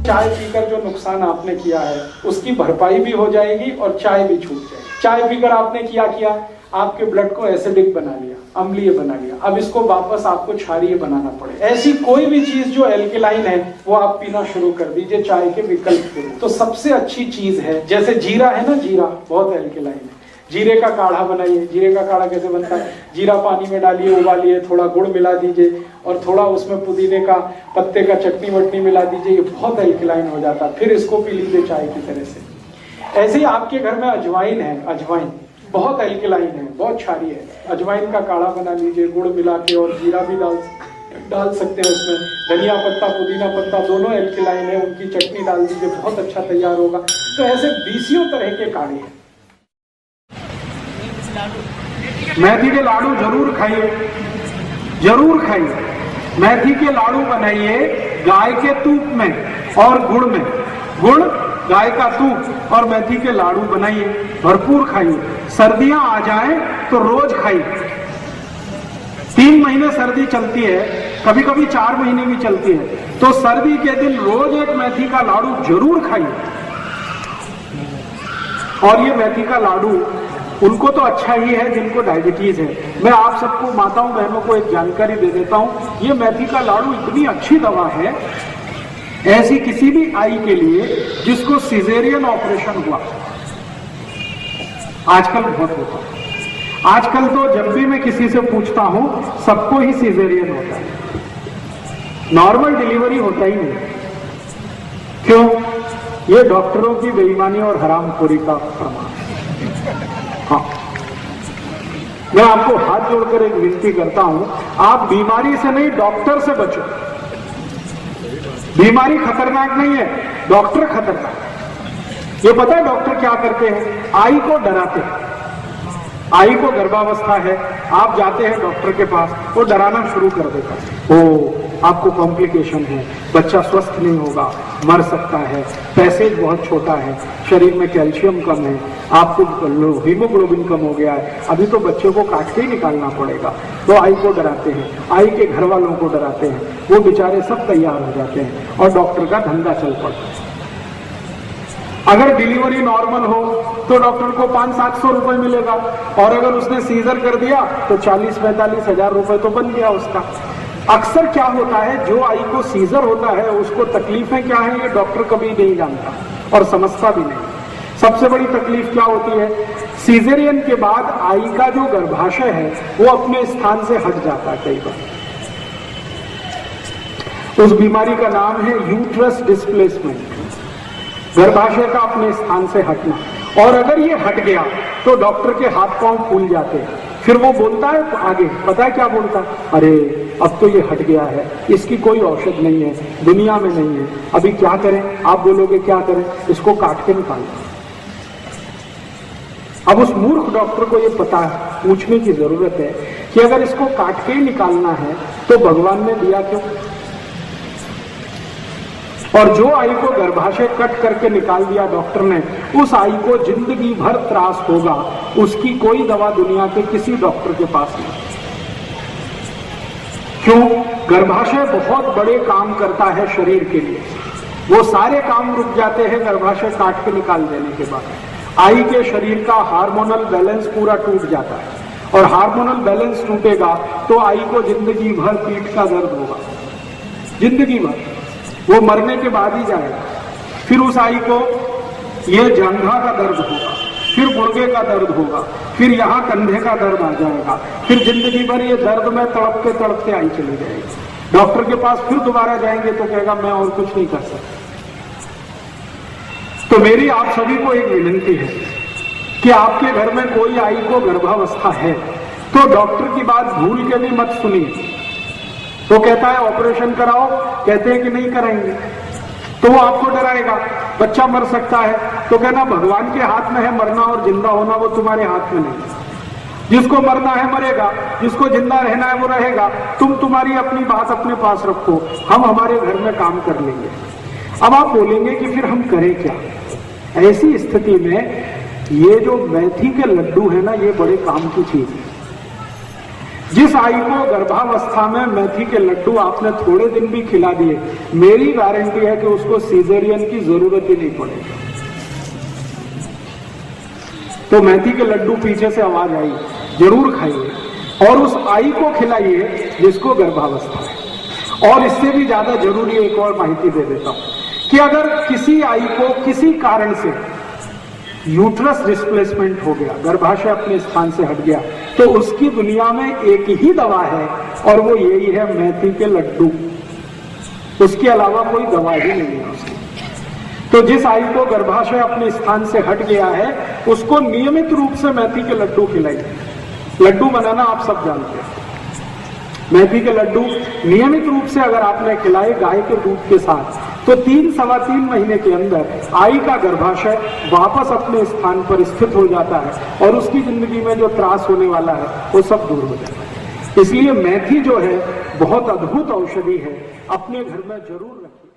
चाय पीकर जो नुकसान आपने किया है उसकी भरपाई भी हो जाएगी और चाय भी छूट जाएगी। चाय पीकर आपने क्या किया, आपके ब्लड को एसिडिक बना लिया, अम्लीय बना लिया, अब इसको वापस आपको क्षारीय बनाना पड़ेगा। ऐसी कोई भी चीज जो एल्केलाइन है वो आप पीना शुरू कर दीजिए चाय के विकल्प के रूप। तो सबसे अच्छी चीज है, जैसे जीरा है ना, जीरा बहुत एल्केलाइन है, जीरे का काढ़ा बनाइए। जीरे का काढ़ा कैसे बनता है, जीरा पानी में डालिए, उबालिए, थोड़ा गुड़ मिला दीजिए और थोड़ा उसमें पुदीने का पत्ते का चटनी वटनी मिला दीजिए, ये बहुत एल्केलाइन हो जाता है, फिर इसको पी लीजिए चाय की तरह से। ऐसे ही आपके घर में अजवाइन है, अजवाइन बहुत एल्केलाइन है, बहुत क्षारीय है, अजवाइन का काढ़ा बना लीजिए गुड़ मिला के, और जीरा भी डाल सकते हैं उसमें, धनिया पत्ता पुदीना पत्ता दोनों एल्केलाइन है, उनकी चटनी डाल दीजिए, बहुत अच्छा तैयार होगा। तो ऐसे 20 तरह के काढ़े हैं। मेथी के लाडू जरूर खाइए, जरूर खाइए। मेथी के लाडू बनाइए गाय के तूप में और गुड़ में, गुड़ गाय का तूप और मेथी के लाडू बनाइए, भरपूर खाइए। सर्दियां आ जाएं तो रोज खाइए। 3 महीने सर्दी चलती है, कभी कभी 4 महीने भी चलती है, तो सर्दी के दिन रोज एक मेथी का लाडू जरूर खाइए। और ये मेथी का लाडू उनको तो अच्छा ही है जिनको डायबिटीज है। मैं आप सबको माताओं बहनों को एक जानकारी दे देता हूं, ये मेथी का लाडू इतनी अच्छी दवा है, ऐसी किसी भी आई के लिए जिसको सिजेरियन ऑपरेशन हुआ, आजकल बहुत होता है। आजकल तो जब भी मैं किसी से पूछता हूं सबको ही सिजेरियन होता है, नॉर्मल डिलीवरी होता ही नहीं। क्यों? ये डॉक्टरों की बेईमानी और हरामखोरी का प्रमाण। हाँ, मैं आपको हाथ जोड़कर एक विनती करता हूं, आप बीमारी से नहीं डॉक्टर से बचो। बीमारी खतरनाक नहीं है, डॉक्टर खतरनाक है। ये पता है डॉक्टर क्या करते हैं? आई को डराते हैं। आई को गर्भावस्था है, आप जाते हैं डॉक्टर के पास, वो डराना शुरू कर देता है, ओ आपको कॉम्प्लिकेशन है, बच्चा स्वस्थ नहीं होगा, मर सकता है, पैसेज बहुत छोटा है, शरीर में कैल्शियम कम है, आपको हीमोग्लोबिन कम हो गया है, अभी तो बच्चे को काट के ही निकालना पड़ेगा। तो आई को डराते हैं, आई के घर वालों को डराते हैं, वो बेचारे सब तैयार हो जाते हैं और डॉक्टर का धंधा चल पड़ता है। अगर डिलीवरी नॉर्मल हो तो डॉक्टर को 500-700 रुपए मिलेगा, और अगर उसने सीजर कर दिया तो 40-45 हजार रुपए तो बन गया उसका। अक्सर क्या होता है, जो आई को सीजर होता है उसको तकलीफें क्या है ये डॉक्टर कभी नहीं जानता और समझता भी नहीं। सबसे बड़ी तकलीफ क्या होती है, सीजरियन के बाद आई का जो गर्भाशय है वो अपने स्थान से हट जाता है कई बार। उस बीमारी का नाम है यूट्रस डिस्प्लेसमेंट, गर्भाशय का अपने स्थान से हटना। और अगर ये हट गया तो डॉक्टर के हाथ पांव फूल जाते हैं, फिर वो बोलता है आगे, पता है क्या बोलता है? अरे अब तो ये हट गया है, इसकी कोई औषध नहीं है, दुनिया में नहीं है, अभी क्या करें? आप बोलोगे क्या करें? इसको काट के निकाल। अब उस मूर्ख डॉक्टर को ये पता है, पूछने की जरूरत है कि अगर इसको काट के ही निकालना है तो भगवान ने दिया क्यों? और जो आई को गर्भाशय कट करके निकाल दिया डॉक्टर ने, उस आई को जिंदगी भर त्रास होगा, उसकी कोई दवा दुनिया के किसी डॉक्टर के पास नहीं। क्यों? गर्भाशय बहुत बड़े काम करता है शरीर के लिए, वो सारे काम रुक जाते हैं गर्भाशय काट के निकाल देने के बाद। आई के शरीर का हार्मोनल बैलेंस पूरा टूट जाता है, और हार्मोनल बैलेंस टूटेगा तो आई को जिंदगी भर पीठ का दर्द होगा, जिंदगी भर, वो मरने के बाद ही जाएगा। फिर उस आई को ये जंघा का दर्द होगा, फिर गुर्गे का दर्द होगा, फिर यहाँ कंधे का दर्द आ जाएगा, फिर जिंदगी भर ये दर्द में तड़पते आई चली जाएगी। डॉक्टर के पास फिर दोबारा जाएंगे तो कहेगा मैं और कुछ नहीं कर सकता। तो मेरी आप सभी को एक विनती है कि आपके घर में कोई आई को गर्भावस्था है तो डॉक्टर की बात भूल के भी मत सुनिए। तो कहता है ऑपरेशन कराओ, कहते हैं कि नहीं कराएंगे, तो वो आपको डराएगा, बच्चा मर सकता है, तो कहना भगवान के हाथ में है मरना और जिंदा होना, वो तुम्हारे हाथ में नहीं। जिसको मरना है मरेगा, जिसको जिंदा रहना है वो रहेगा। तुम तुम्हारी अपनी बात अपने पास रखो, हम हमारे घर में काम कर लेंगे। अब आप बोलेंगे कि फिर हम करें क्या? ऐसी स्थिति में ये जो मेथी के लड्डू है ना, ये बड़े काम की चीज है। जिस आई को गर्भावस्था में मेथी के लड्डू आपने थोड़े दिन भी खिला दिए, मेरी गारंटी है कि उसको सीजरियन की जरूरत ही नहीं पड़ेगी। तो मेथी के लड्डू पीछे से आवाज आई, जरूर खाइए और उस आई को खिलाइए जिसको गर्भावस्था है। और इससे भी ज्यादा जरूरी एक और माहिती दे देता हूं कि अगर किसी आई को किसी कारण से यूट्रस डिस्प्लेसमेंट हो गया, गर्भाशय अपने स्थान से हट गया, तो उसकी दुनिया में एक ही दवा है और वो यही है मेथी के लड्डू। उसके अलावा कोई दवा ही नहीं है उसकी। तो जिस आई को गर्भाशय अपने स्थान से हट गया है उसको नियमित रूप से मेथी के लड्डू खिलाइए। लड्डू बनाना आप सब जानते हैं। मेथी के लड्डू नियमित रूप से अगर आपने खिलाए गाय के दूध के साथ, तो 3-3.25 महीने के अंदर आई का गर्भाशय वापस अपने स्थान पर स्थित हो जाता है और उसकी जिंदगी में जो त्रास होने वाला है वो सब दूर हो जाता है। इसलिए मेथी जो है बहुत अद्भुत औषधि है, अपने घर में जरूर रखिए।